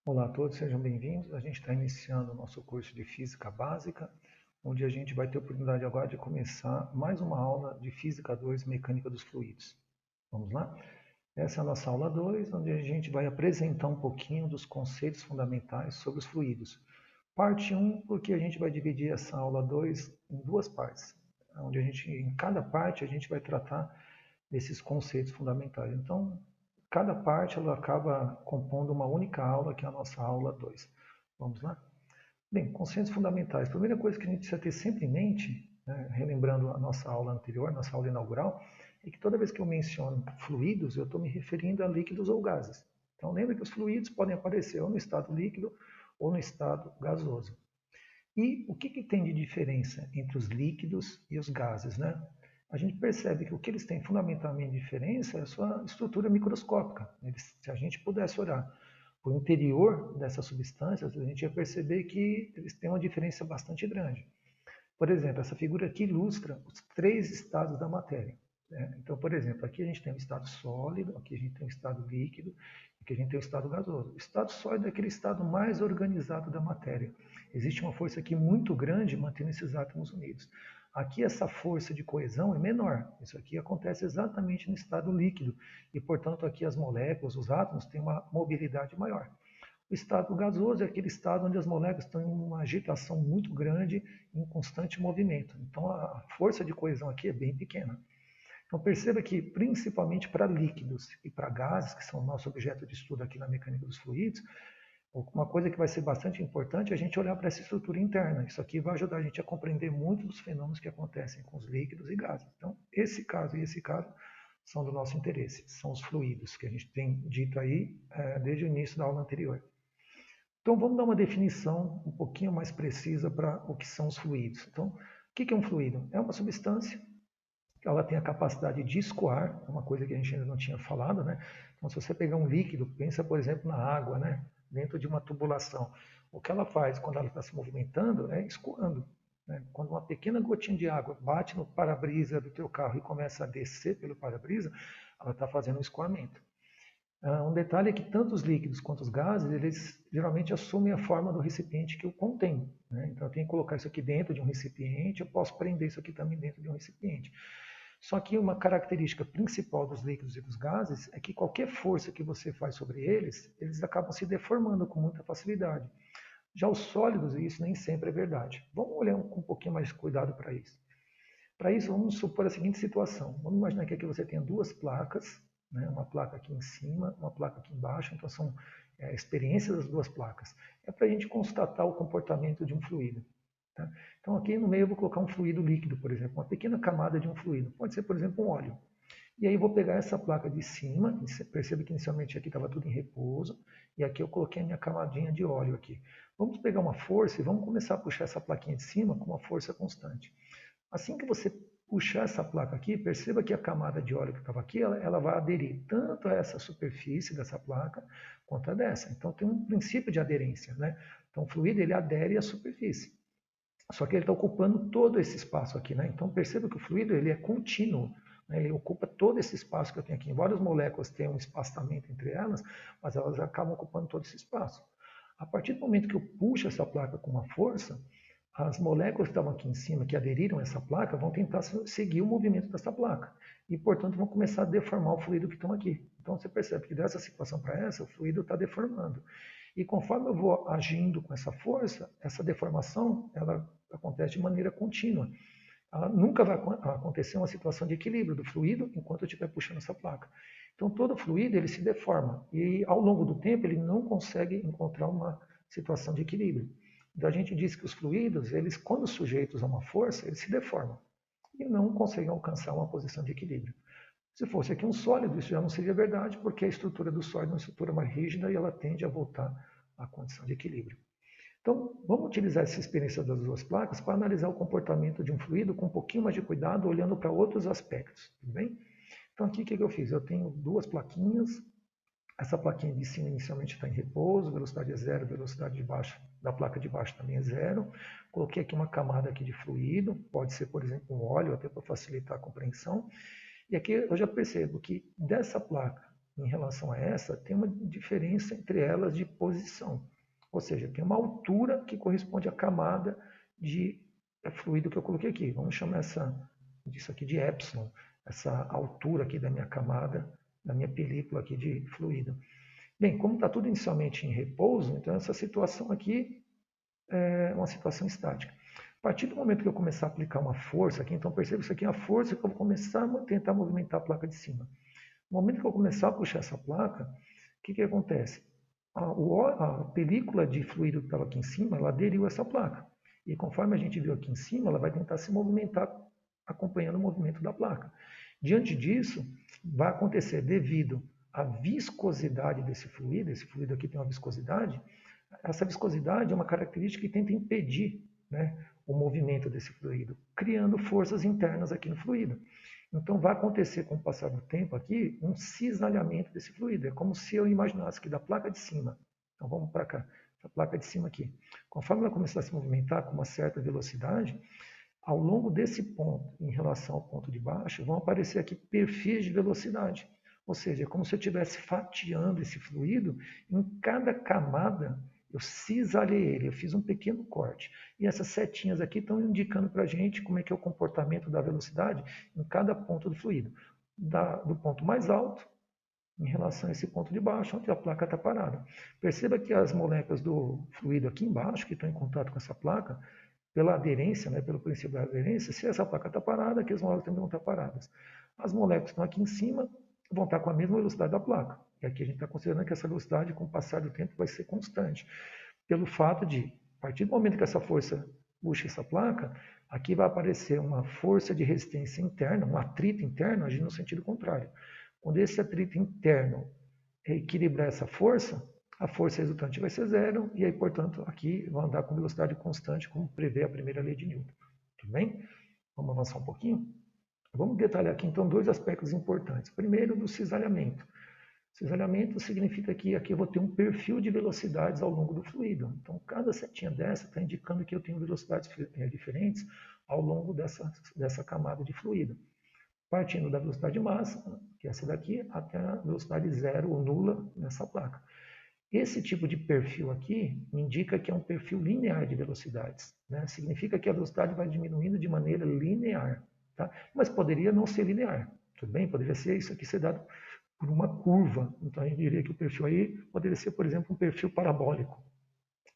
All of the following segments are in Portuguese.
Olá a todos, sejam bem-vindos. A gente está iniciando o nosso curso de Física Básica, onde a gente vai ter a oportunidade agora de começar mais uma aula de Física 2, Mecânica dos Fluidos. Vamos lá? Essa é a nossa aula 2, onde a gente vai apresentar um pouquinho dos conceitos fundamentais sobre os fluidos. Parte 1, porque a gente vai dividir essa aula 2 em duas partes, onde em cada parte a gente vai tratar desses conceitos fundamentais. Então, cada parte ela acaba compondo uma única aula, que é a nossa aula 2. Vamos lá? Bem, conceitos fundamentais. A primeira coisa que a gente precisa ter sempre em mente, né, relembrando a nossa aula anterior, nossa aula inaugural, é que toda vez que eu menciono fluidos, eu estou me referindo a líquidos ou gases. Então, lembre que os fluidos podem aparecer ou no estado líquido ou no estado gasoso. E o que tem de diferença entre os líquidos e os gases, né? A gente percebe que o que eles têm fundamentalmente de diferença é a sua estrutura microscópica. Se a gente pudesse olhar para o interior dessas substâncias, a gente ia perceber que eles têm uma diferença bastante grande. Por exemplo, essa figura aqui ilustra os três estados da matéria, né? Então, por exemplo, aqui a gente tem o estado sólido, aqui a gente tem o estado líquido, aqui a gente tem o estado gasoso. O estado sólido é aquele estado mais organizado da matéria. Existe uma força aqui muito grande mantendo esses átomos unidos. Aqui essa força de coesão é menor. Isso aqui acontece exatamente no estado líquido e, portanto, aqui as moléculas, os átomos têm uma mobilidade maior. O estado gasoso é aquele estado onde as moléculas estão em uma agitação muito grande, em constante movimento. Então a força de coesão aqui é bem pequena. Então perceba que, principalmente para líquidos e para gases, que são o nosso objeto de estudo aqui na mecânica dos fluidos, uma coisa que vai ser bastante importante é a gente olhar para essa estrutura interna. Isso aqui vai ajudar a gente a compreender muito dos fenômenos que acontecem com os líquidos e gases. Então, esse caso e esse caso são do nosso interesse, são os fluidos, que a gente tem dito aí desde o início da aula anterior. Então, vamos dar uma definição um pouquinho mais precisa para o que são os fluidos. Então, o que é um fluido? É uma substância que ela tem a capacidade de escoar, uma coisa que a gente ainda não tinha falado, né? Então, se você pegar um líquido, pensa, por exemplo, na água, né? Dentro de uma tubulação. O que ela faz quando ela está se movimentando é escoando, né? Quando uma pequena gotinha de água bate no para-brisa do teu carro e começa a descer pelo para-brisa, ela está fazendo um escoamento. Um detalhe é que tanto os líquidos quanto os gases, eles geralmente assumem a forma do recipiente que o contém, né? Então eu tenho que colocar isso aqui dentro de um recipiente, eu posso prender isso aqui também dentro de um recipiente. Só que uma característica principal dos líquidos e dos gases é que qualquer força que você faz sobre eles, eles acabam se deformando com muita facilidade. Já os sólidos, isso nem sempre é verdade. Vamos olhar com um pouquinho mais de cuidado para isso. Para isso, vamos supor a seguinte situação. Vamos imaginar que aqui você tenha duas placas, né? Uma placa aqui em cima, uma placa aqui embaixo. Então, são experiências das duas placas. É para a gente constatar o comportamento de um fluido. Tá? Então, aqui no meio eu vou colocar um fluido líquido, por exemplo, uma pequena camada de um fluido. Pode ser, por exemplo, um óleo. E aí eu vou pegar essa placa de cima, perceba que inicialmente aqui estava tudo em repouso, e aqui eu coloquei a minha camadinha de óleo aqui. Vamos pegar uma força e vamos começar a puxar essa plaquinha de cima com uma força constante. Assim que você puxar essa placa aqui, perceba que a camada de óleo que estava aqui, ela vai aderir tanto a essa superfície dessa placa, quanto a dessa. Então tem um princípio de aderência, né? Então o fluido ele adere à superfície. Só que ele está ocupando todo esse espaço aqui, né? Então perceba que o fluido ele é contínuo, né? Ele ocupa todo esse espaço que eu tenho aqui. Embora as moléculas tenham um espaçamento entre elas, mas elas acabam ocupando todo esse espaço. A partir do momento que eu puxo essa placa com uma força, as moléculas que estavam aqui em cima, que aderiram a essa placa, vão tentar seguir o movimento dessa placa. E, portanto, vão começar a deformar o fluido que estão aqui. Então, você percebe que dessa situação para essa, o fluido está deformando. E conforme eu vou agindo com essa força, essa deformação ela acontece de maneira contínua. Ela nunca vai acontecer uma situação de equilíbrio do fluido enquanto eu estiver puxando essa placa. Então, todo fluido ele se deforma e, ao longo do tempo, ele não consegue encontrar uma situação de equilíbrio. Então, a gente diz que os fluidos, eles, quando sujeitos a uma força, eles se deformam e não conseguem alcançar uma posição de equilíbrio. Se fosse aqui um sólido, isso já não seria verdade, porque a estrutura do sólido é uma estrutura mais rígida e ela tende a voltar à condição de equilíbrio. Então, vamos utilizar essa experiência das duas placas para analisar o comportamento de um fluido com um pouquinho mais de cuidado, olhando para outros aspectos, tudo bem? Então, aqui o que eu fiz? Eu tenho duas plaquinhas. Essa plaquinha de cima inicialmente está em repouso, velocidade é zero, velocidade de baixo, da placa de baixo também é zero. Coloquei aqui uma camada aqui de fluido, pode ser, por exemplo, um óleo, até para facilitar a compreensão. E aqui eu já percebo que dessa placa em relação a essa, tem uma diferença entre elas de posição. Ou seja, tem uma altura que corresponde à camada de fluido que eu coloquei aqui. Vamos chamar disso aqui de epsilon, essa altura aqui da minha camada, da minha película aqui de fluido. Bem, como está tudo inicialmente em repouso, então essa situação aqui é uma situação estática. A partir do momento que eu começar a aplicar uma força aqui, então perceba isso aqui é a força que eu vou começar a tentar movimentar a placa de cima. No momento que eu começar a puxar essa placa, o que acontece? A película de fluido que estava aqui em cima, ela aderiu a essa placa. E conforme a gente viu aqui em cima, ela vai tentar se movimentar acompanhando o movimento da placa. Diante disso, vai acontecer devido à viscosidade desse fluido, esse fluido aqui tem uma viscosidade, essa viscosidade é uma característica que tenta impedir, né, o movimento desse fluido, criando forças internas aqui no fluido. Então vai acontecer com o passar do tempo aqui um cisalhamento desse fluido. É como se eu imaginasse que da placa de cima, então vamos para cá, essa placa de cima aqui, conforme ela começar a se movimentar com uma certa velocidade, ao longo desse ponto, em relação ao ponto de baixo, vão aparecer aqui perfis de velocidade. Ou seja, é como se eu estivesse fatiando esse fluido em cada camada. Eu cisalhei ele, eu fiz um pequeno corte. E essas setinhas aqui estão indicando para a gente como é que é o comportamento da velocidade em cada ponto do fluido. Do ponto mais alto em relação a esse ponto de baixo, onde a placa está parada. Perceba que as moléculas do fluido aqui embaixo, que estão em contato com essa placa, pela aderência, né, pelo princípio da aderência, se essa placa está parada, aqui as moléculas também vão estar paradas. As moléculas que estão aqui em cima vão estar com a mesma velocidade da placa. E aqui a gente está considerando que essa velocidade, com o passar do tempo, vai ser constante. Pelo fato de, a partir do momento que essa força puxa essa placa, aqui vai aparecer uma força de resistência interna, um atrito interno, agindo no sentido contrário. Quando esse atrito interno equilibrar essa força, a força resultante vai ser zero, e aí, portanto, aqui vão andar com velocidade constante, como prevê a primeira lei de Newton. Tudo bem? Vamos avançar um pouquinho? Vamos detalhar aqui, então, dois aspectos importantes. Primeiro, do cisalhamento. Cisalhamento significa que aqui eu vou ter um perfil de velocidades ao longo do fluido. Então, cada setinha dessa está indicando que eu tenho velocidades diferentes ao longo dessa camada de fluido. Partindo da velocidade máxima, que é essa daqui, até a velocidade zero ou nula nessa placa. Esse tipo de perfil aqui indica que é um perfil linear de velocidades, né? Significa que a velocidade vai diminuindo de maneira linear, tá? Mas poderia não ser linear, tudo bem? Poderia ser isso aqui ser dado por uma curva. Então a gente diria que o perfil aí poderia ser, por exemplo, um perfil parabólico.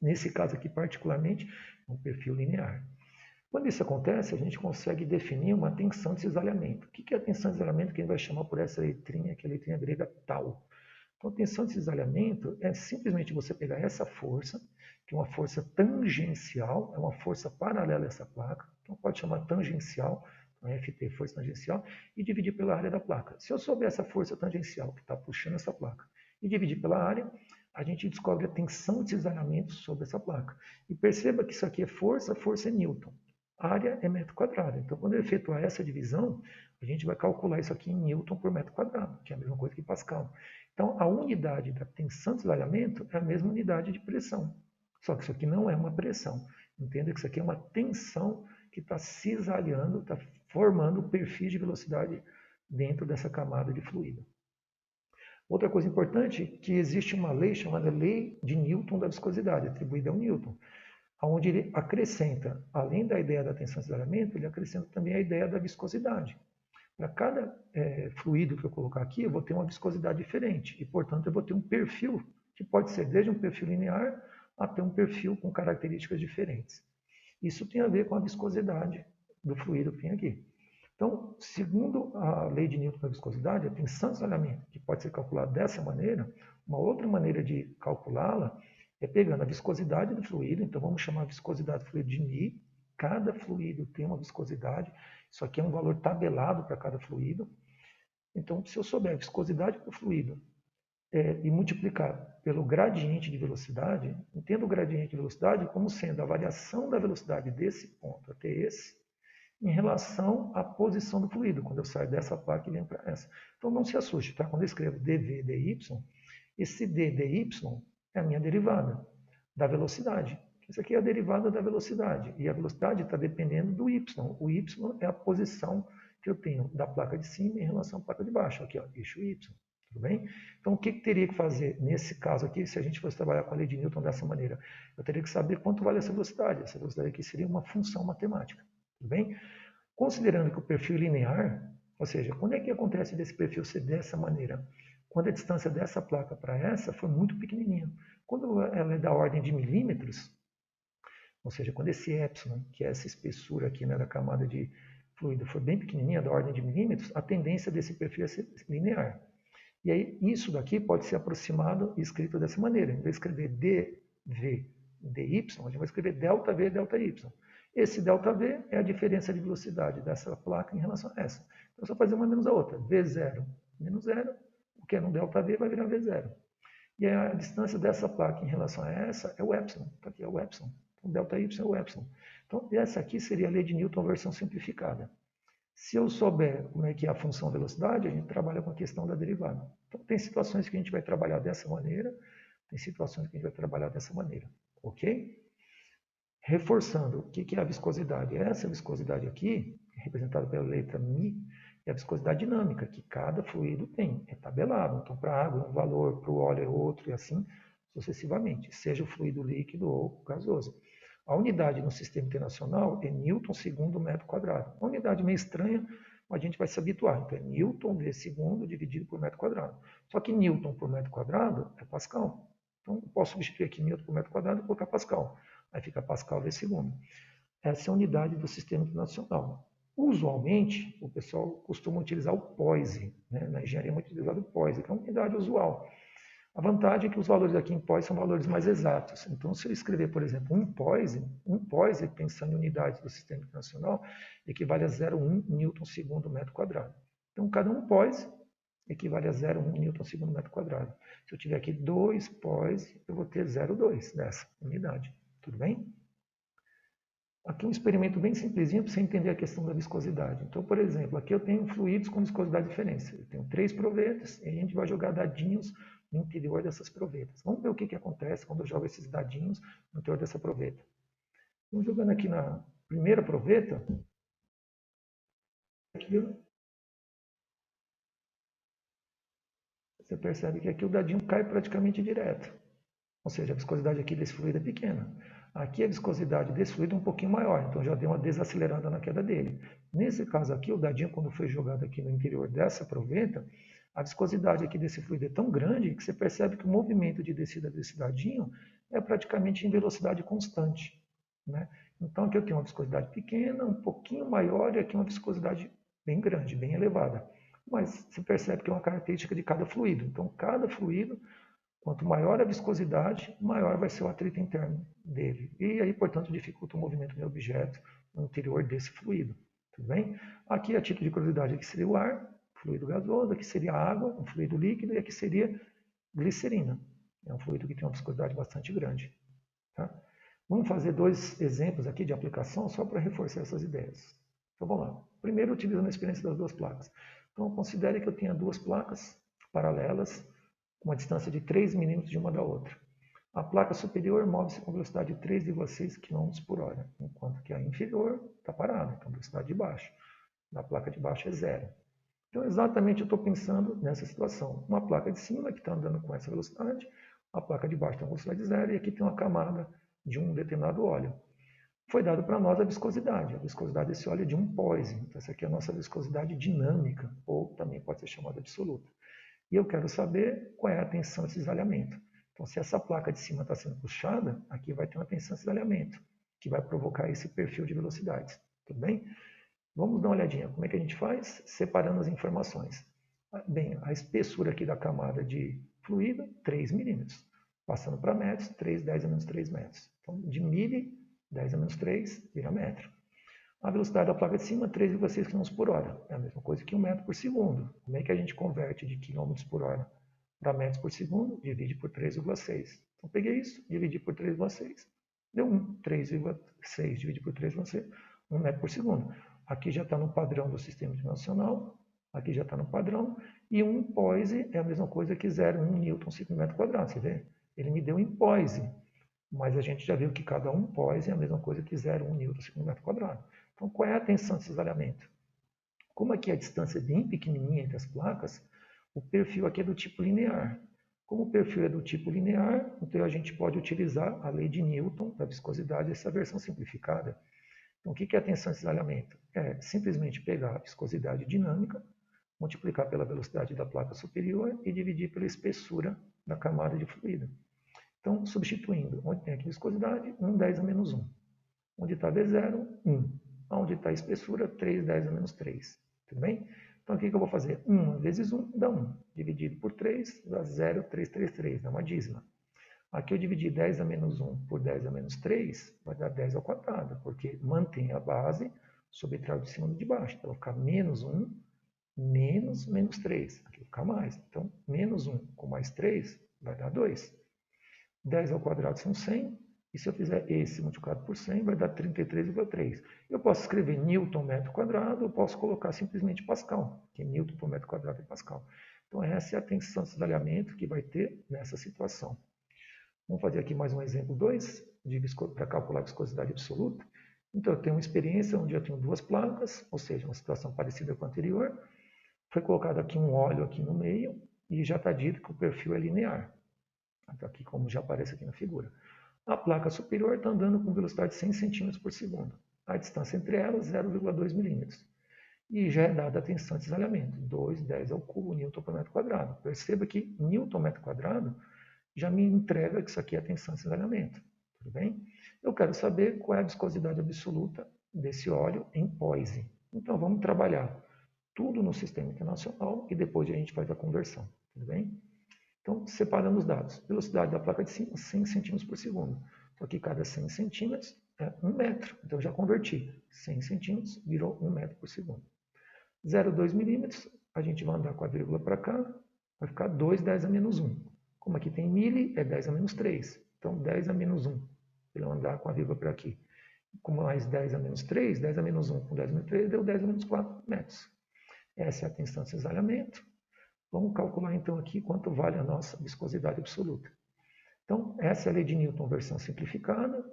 Nesse caso aqui, particularmente, um perfil linear. Quando isso acontece, a gente consegue definir uma tensão de cisalhamento. O que é a tensão de cisalhamento que a gente vai chamar por essa letrinha, que é a letrinha grega tau? Então, a tensão de cisalhamento é simplesmente você pegar essa força, que é uma força tangencial, é uma força paralela a essa placa, então pode chamar tangencial, então FT, força tangencial, e dividir pela área da placa. Se eu souber essa força tangencial que está puxando essa placa e dividir pela área, a gente descobre a tensão de cisalhamento sobre essa placa. E perceba que isso aqui é força, força é Newton. Área é metro quadrado. Então, quando eu efetuar essa divisão, a gente vai calcular isso aqui em Newton por metro quadrado, que é a mesma coisa que Pascal. Então, a unidade da tensão de cisalhamento é a mesma unidade de pressão. Só que isso aqui não é uma pressão. Entenda que isso aqui é uma tensão que está cisalhando, está formando perfis de velocidade dentro dessa camada de fluido. Outra coisa importante é que existe uma lei chamada Lei de Newton da Viscosidade, atribuída ao Newton, onde ele acrescenta, além da ideia da tensão de cisalhamento, ele acrescenta também a ideia da viscosidade. Para cada fluido que eu colocar aqui, eu vou ter uma viscosidade diferente e, portanto, eu vou ter um perfil que pode ser desde um perfil linear até um perfil com características diferentes. Isso tem a ver com a viscosidade do fluido que tem aqui. Então, segundo a lei de Newton da viscosidade, a tensão de cisalhamento, que pode ser calculada dessa maneira, uma outra maneira de calculá-la é pegando a viscosidade do fluido, então vamos chamar a viscosidade do fluido de μ, cada fluido tem uma viscosidade, isso aqui é um valor tabelado para cada fluido. Então, se eu souber a viscosidade do fluido e multiplicar pelo gradiente de velocidade, entendo o gradiente de velocidade como sendo a variação da velocidade desse ponto até esse, em relação à posição do fluido, quando eu saio dessa placa e venho para essa. Então, não se assuste, tá? Quando eu escrevo dv dy, esse d dy é a minha derivada da velocidade. Isso aqui é a derivada da velocidade, e a velocidade está dependendo do y. O y é a posição que eu tenho da placa de cima em relação à placa de baixo, aqui, ó, eixo y. Tudo bem? Então, o que teria que fazer nesse caso aqui, se a gente fosse trabalhar com a lei de Newton dessa maneira? Eu teria que saber quanto vale essa velocidade. Essa velocidade aqui seria uma função matemática. Tudo bem? Considerando que o perfil é linear, ou seja, quando é que acontece desse perfil ser dessa maneira? Quando a distância dessa placa para essa foi muito pequenininha. Quando ela é da ordem de milímetros, ou seja, quando esse epsilon, que é essa espessura aqui, né, da camada de fluido, for bem pequenininha, da ordem de milímetros, a tendência desse perfil é ser linear. E aí, isso daqui pode ser aproximado e escrito dessa maneira. Em vez de escrever dv dy, a gente vai escrever ΔV ΔY. Esse ΔV é a diferença de velocidade dessa placa em relação a essa. Então, é só fazer uma menos a outra. V0 menos 0, o que é no ΔV vai virar V0. E a distância dessa placa em relação a essa é o epsilon. Então, aqui é o epsilon. Então, ΔY é o epsilon. Então, essa aqui seria a lei de Newton versão simplificada. Se eu souber como é que é a função velocidade, a gente trabalha com a questão da derivada. Então, tem situações que a gente vai trabalhar dessa maneira, tem situações que a gente vai trabalhar dessa maneira, ok? Reforçando, o que é a viscosidade? Essa viscosidade aqui, representada pela letra μ, é a viscosidade dinâmica, que cada fluido tem, é tabelado. Então, para a água é um valor, para o óleo é outro, e assim sucessivamente, seja o fluido líquido ou gasoso. A unidade no sistema internacional é Newton segundo metro quadrado. Uma unidade meio estranha, mas a gente vai se habituar. Então, é Newton V segundo dividido por metro quadrado. Só que Newton por metro quadrado é Pascal. Então, eu posso substituir aqui Newton por metro quadrado e colocar Pascal. Aí fica Pascal V segundo. Essa é a unidade do sistema internacional. Usualmente, o pessoal costuma utilizar o poise. Né? Na engenharia é muito utilizado o poise, que é uma unidade usual. A vantagem é que os valores aqui em poise são valores mais exatos. Então, se eu escrever, por exemplo, um poise, pensando em unidades do sistema internacional, equivale a 0,1 newton segundo metro quadrado. Então, cada um poise equivale a 0,1 newton segundo metro quadrado. Se eu tiver aqui 2 poise, eu vou ter 0,2 dessa unidade. Tudo bem? Aqui um experimento bem simplesinho para você entender a questão da viscosidade. Então, por exemplo, aqui eu tenho fluidos com viscosidade diferente. Eu tenho 3 provetas e a gente vai jogar dadinhos no interior dessas provetas. Vamos ver o que acontece quando eu jogo esses dadinhos no interior dessa proveta. Então, jogando aqui na primeira proveta, aqui você percebe que aqui o dadinho cai praticamente direto. Ou seja, a viscosidade aqui desse fluido é pequena. Aqui a viscosidade desse fluido é um pouquinho maior, então já deu uma desacelerada na queda dele. Nesse caso aqui, o dadinho, quando foi jogado aqui no interior dessa proveta, a viscosidade aqui desse fluido é tão grande que você percebe que o movimento de descida desse dadinho é praticamente em velocidade constante. Né? Então aqui eu tenho uma viscosidade pequena, um pouquinho maior, e aqui uma viscosidade bem grande, bem elevada. Mas você percebe que é uma característica de cada fluido. Então cada fluido, quanto maior a viscosidade, maior vai ser o atrito interno dele. E aí, portanto, dificulta o movimento do objeto no interior desse fluido. Tudo bem? Aqui, a título de curiosidade, aqui seria o ar, fluido gasoso, aqui seria a água, um fluido líquido, e aqui seria glicerina. É um fluido que tem uma viscosidade bastante grande. Tá? Vamos fazer 2 exemplos aqui de aplicação só para reforçar essas ideias. Então, vamos lá. Primeiro, utilizando a experiência das 2 placas. Então, considere que eu tenha 2 placas paralelas, com uma distância de 3 milímetros de uma da outra. A placa superior move-se com velocidade de 3,6 km por hora, enquanto que a inferior está parada, então velocidade de baixo. Na placa de baixo é 0. Então, exatamente eu estou pensando nessa situação. Uma placa de cima que está andando com essa velocidade, a placa de baixo tem uma velocidade de 0 e aqui tem uma camada de um determinado óleo. Foi dado para nós a viscosidade desse óleo é de um poise. Então, essa aqui é a nossa viscosidade dinâmica, ou também pode ser chamada absoluta. E eu quero saber qual é a tensão de cisalhamento. Então, se essa placa de cima está sendo puxada, aqui vai ter uma tensão de cisalhamento, que vai provocar esse perfil de velocidades. Tudo bem? Vamos dar uma olhadinha. Como é que a gente faz? Separando as informações. Bem, a espessura aqui da camada de fluido, 3 milímetros. Passando para metros, 3, 10 a menos 3 metros. Então, de mili, 10 a menos 3, vira metro. A velocidade da placa de cima, 3,6 km por hora. É a mesma coisa que 1 metro por segundo. Como é que a gente converte de km por hora para metros por segundo? Divide por 3,6. Então, peguei isso, dividi por 3,6. Deu 1. 3,6 dividido por 3,6, 1 metro por segundo. Aqui já está no padrão do sistema internacional. Aqui já está no padrão. E 1 poise é a mesma coisa que 0,1 newton segundo metro quadrado. Você vê? Ele me deu em poise. Mas a gente já viu que cada 1 poise é a mesma coisa que 0,1 newton segundo metro quadrado. Então, qual é a tensão de cisalhamento? Como aqui a distância é bem pequenininha entre as placas, O perfil aqui é do tipo linear. Como o perfil é do tipo linear, então a gente pode utilizar a lei de Newton da viscosidade, essa versão simplificada. Então, o que é a tensão de cisalhamento? É simplesmente pegar a viscosidade dinâmica, multiplicar pela velocidade da placa superior e dividir pela espessura da camada de fluido. Então, substituindo, onde tem aqui viscosidade, 1, 10 a menos 1. Onde está V0, 1. Onde está a espessura, 3, 10 a menos 3. Tudo bem? Então, o que eu vou fazer? 1 vezes 1 dá 1. Dividido por 3 dá 0,333, dá uma dízima. Aqui eu dividi 10 a menos 1 por 10 a menos 3, vai dar 10 ao quadrado, porque mantém a base, subtrai o de cima do de baixo. Então, vai ficar menos 1, menos 3. Aqui vai ficar mais. Então, menos 1 com mais 3 vai dar 2. 10 ao quadrado são 100. E se eu fizer esse multiplicado por 100, vai dar 33,3. Eu posso escrever Newton metro quadrado, eu posso colocar simplesmente Pascal, que Newton por metro quadrado é Pascal. Então, essa é a tensão de cisalhamento que vai ter nessa situação. Vamos fazer aqui mais um exemplo 2, para calcular a viscosidade absoluta. Então, eu tenho uma experiência onde eu tenho duas placas, ou seja, uma situação parecida com a anterior. Foi colocado aqui um óleo aqui no meio e já está dito que o perfil é linear. Então, aqui como já aparece aqui na figura. A placa superior está andando com velocidade de 100 cm por segundo. A distância entre elas, 0,2 milímetros. E já é dada a tensão de cisalhamento, 2,10 ao cubo Newton por metro quadrado. Perceba que Newton metro quadrado já me entrega que isso aqui é a tensão de cisalhamento. Tudo bem? Eu quero saber qual é a viscosidade absoluta desse óleo em Poise. Então, vamos trabalhar tudo no sistema internacional e depois a gente faz a conversão. Tudo bem? Então, separando os dados. Velocidade da placa de cima, 100 cm por segundo. Então, aqui cada 100 centímetros é 1 metro. Então, eu já converti. 100 centímetros virou 1 metro por segundo. 0,2 milímetros, a gente vai andar com a vírgula para cá, vai ficar 2, 10 a menos 1. Como aqui tem mili, é 10 a menos 3. Então, 10 a menos 1. Ele vai andar com a vírgula para aqui. Com mais 10 a menos 3, 10 a menos 1 com 10 a menos 3, deu 10 a menos 4 metros. Essa é a tensão de cisalhamento. Vamos calcular então aqui quanto vale a nossa viscosidade absoluta. Então, essa é a lei de Newton versão simplificada.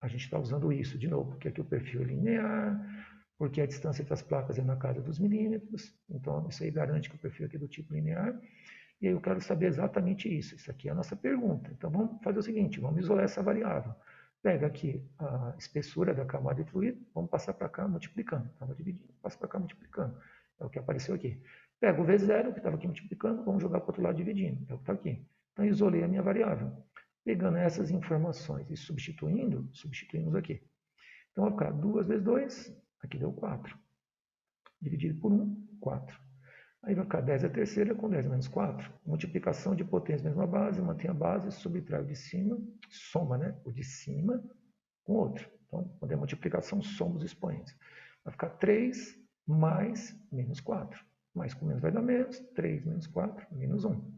A gente está usando isso de novo, porque aqui o perfil é linear, porque a distância entre as placas é na casa dos milímetros. Então, isso aí garante que o perfil aqui é do tipo linear. E aí eu quero saber exatamente isso. Isso aqui é a nossa pergunta. Então, vamos fazer o seguinte, vamos isolar essa variável. Pega aqui a espessura da camada de fluido, vamos passar para cá multiplicando. Estava dividindo, passa para cá multiplicando. É o que apareceu aqui. Pega o V0, que estava aqui multiplicando, vamos jogar para o outro lado dividindo. É o que está aqui. Então, isolei a minha variável. Pegando essas informações e substituímos aqui. Então, vai ficar 2 vezes 2, aqui deu 4. Dividido por 1, 4. Aí vai ficar 10 a terceira com 10 menos 4. Multiplicação de potência mesma base, mantém a base, subtrai o de cima, soma, né? O de cima com o outro. Então, quando é multiplicação, soma os expoentes. Vai ficar 3 mais menos 4. Mais com menos vai dar menos. 3 menos 4, menos 1.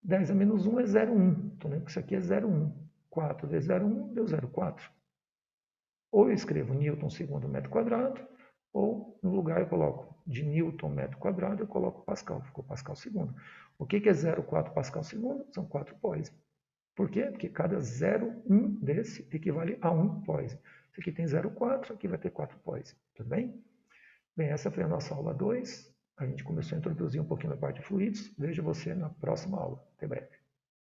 10 a menos 1 é 0,1. Então, lembra que isso aqui é 0,1. 4 vezes 0,1 deu 0,4. Ou eu escrevo Newton segundo metro quadrado, ou no lugar eu coloco de Newton metro quadrado, eu coloco Pascal. Ficou Pascal segundo. O que é 0,4 Pascal segundo? São 4 Poise. Por quê? Porque cada 0,1 desse equivale a 1 Poise. Esse aqui tem 0,4, aqui vai ter 4 Poise. Tudo bem? Bem, essa foi a nossa aula 2. A gente começou a introduzir um pouquinho da parte de fluidos. Vejo você na próxima aula. Até breve.